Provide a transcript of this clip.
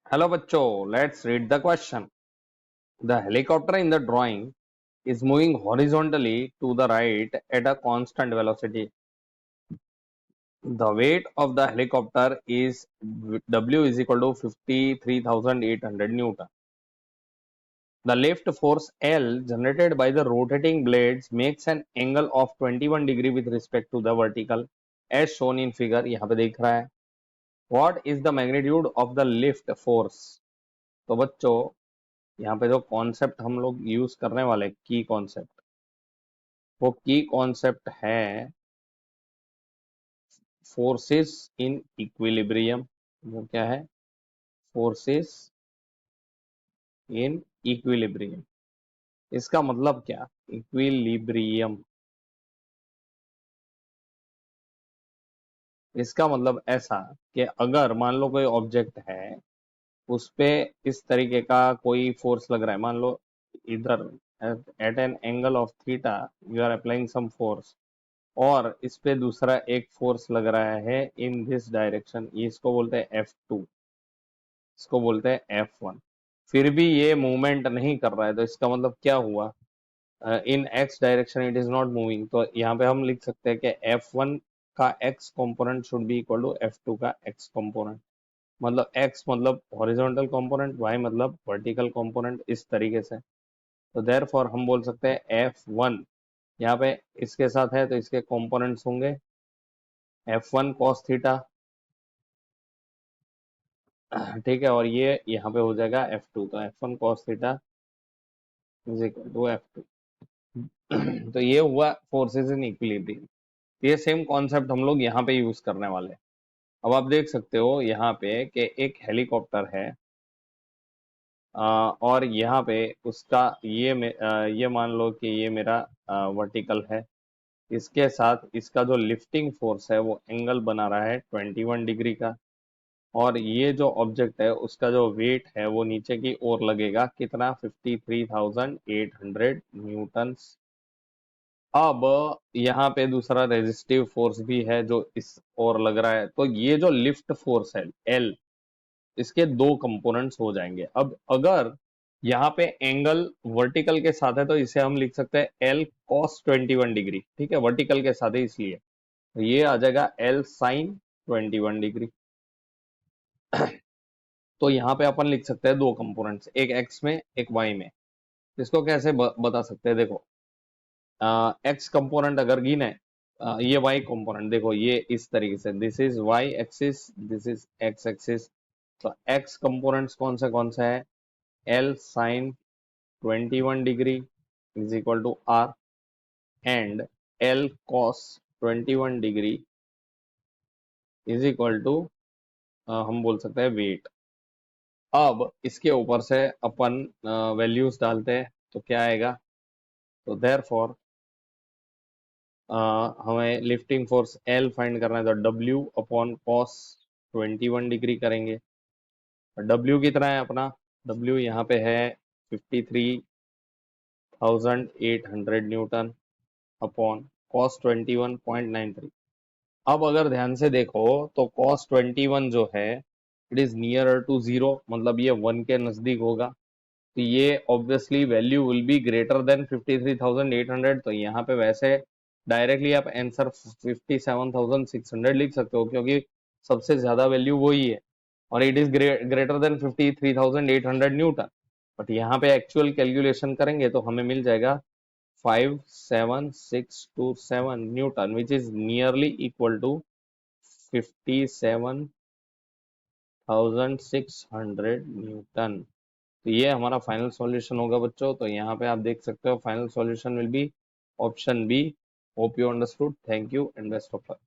Hello bachcho, let's read the question. The helicopter in the drawing is moving horizontally to the right at a constant velocity. The weight of the helicopter is W is equal to 53,800 Newton. The lift force L generated by the rotating blades makes an angle of 21 degree with respect to the vertical as shown in figure. यहाँ पे देख रहा है. What is the magnitude of the lift force? तो बच्चों यहाँ पे जो कॉन्सेप्ट हम लोग यूज करने वाले की कॉन्सेप्ट, वो की कॉन्सेप्ट है फोर्सेस इन इक्विलिब्रियम. वो क्या है? Forces in equilibrium. इसका मतलब क्या? इक्विलिब्रियम, इसका मतलब ऐसा कि अगर मान लो कोई ऑब्जेक्ट है, उस पे इस तरीके का कोई फोर्स लग रहा है, मान लो इधर at an angle of theta you are applying some force, और इस पे दूसरा एक फोर्स लग रहा है इन दिस डायरेक्शन, इसको बोलते हैं F2, इसको बोलते हैं F1. फिर भी ये मूवमेंट नहीं कर रहा है, तो इसका मतलब क्या हुआ? In x direction it is not moving. तो यहाँ पे हम लिख सकते हैं कि F1 का x component should be equal to F2 का एक्स कंपोनेंट. मतलब एक्स मतलब हॉरिजॉन्टल कंपोनेंट, वाई मतलब वर्टिकल कंपोनेंट, इस तरीके से. तो देयरफॉर हम बोल सकते हैं F1 यहाँ पे इसके साथ है तो इसके कंपोनेंट्स होंगे F1 cos थीटा, ठीक है, और ये यहाँ पे हो जाएगा F2, तो F1 cos theta is equal to F2. तो ये हुआ फोर्सेस इन इक्विलिब्रियम. ये सेम कॉन्सेप्ट हम लोग यहाँ पे यूज करने वाले हैं. अब आप देख सकते हो यहाँ पे कि एक हेलीकॉप्टर है, और यहाँ पे उसका ये मान लो कि ये मेरा वर्टिकल है. इसके साथ इसका जो लिफ्टिंग फोर्स है वो एंगल बना रहा है 21 डिग्री का, और ये जो ऑब्जेक्ट है उसका जो वेट है वो नीचे की ओर लगेगा कितना? 53,800 न्यूटन. अब यहाँ पे दूसरा रेजिस्टिव फोर्स भी है जो इस ओर लग रहा है. तो ये जो लिफ्ट फोर्स है L, इसके दो कंपोनेंट्स हो जाएंगे. अब अगर यहाँ पे एंगल वर्टिकल के साथ है तो इसे हम लिख सकते हैं L cos 21 डिग्री. ठीक है, वर्टिकल के साथ है इसलिए. तो ये आ जाएगा L sin 21 डिग्री. तो यहाँ पे अपन लिख सकते हैं दो कंपोनेंट्स, एक एक्स में एक वाई में. इसको कैसे बता सकते हैं? देखो, एक्स कंपोनेंट अगर गिने, ये वाई कंपोनेंट देखो, ये इस तरीके से, this is y axis, this is x axis. तो एक्स कंपोनेंट्स कौन सा है? L sine 21 degree is equal to R, and L cos 21 degree is equal to हम बोल सकते हैं वेट. अब इसके ऊपर से अपन वैल्यूज डालते हैं तो क्या आएगा? तो देयरफॉर हमें लिफ्टिंग फोर्स L फाइंड करना है, तो W अपॉन कॉस 21 डिग्री करेंगे. W कितना है अपना? W यहाँ पे है 53,800 न्यूटन अपॉन कॉस 21.93. अब अगर ध्यान से देखो तो कॉस 21 जो है it is near to zero, मतलब ये 1 के नजदीक होगा. तो ये obviously value will be greater than 53,800. तो यहाँ पे वैसे डायरेक्टली आप आंसर 57,600 लिख सकते हो, क्योंकि सबसे ज्यादा वैल्यू वही है, और it is greater than 53,800 Newton. But यहाँ पे एक्चुअल कैलकुलेशन करेंगे तो हमें मिल जाएगा 57,627 newton, which is nearly equal to 57,600 newton. तो ये हमारा फाइनल सॉल्यूशन होगा बच्चों. तो यहाँ पे आप देख सकते हो final solution will be option B. Hope you understood. Thank you and best of luck.